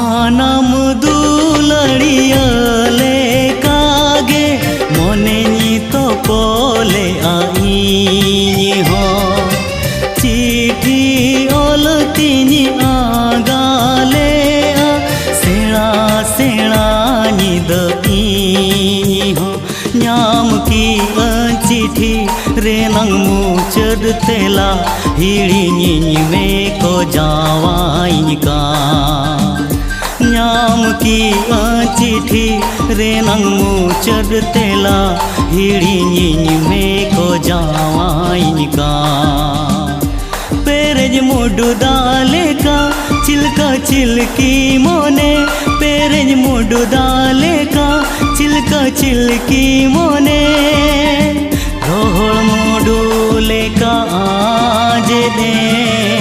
सानाम दुलड़िया लेकागे मने तो पोले आई हो चिठी ओलतीनी आगाले सेड़ा सेड़ा निद हो नाम की चिठी रेनंग मुचद तेला हिड़िनी में को जावाई का नाम की चिठी रेनंग मुचद तेला हिड़िनी में को जावाई का पेरेज मुडु दाले का चिलका चिलकी मोने पेरेज मुडु दाले का चिलका चिलकी मोने रोहड़ मुडु लेका आज दे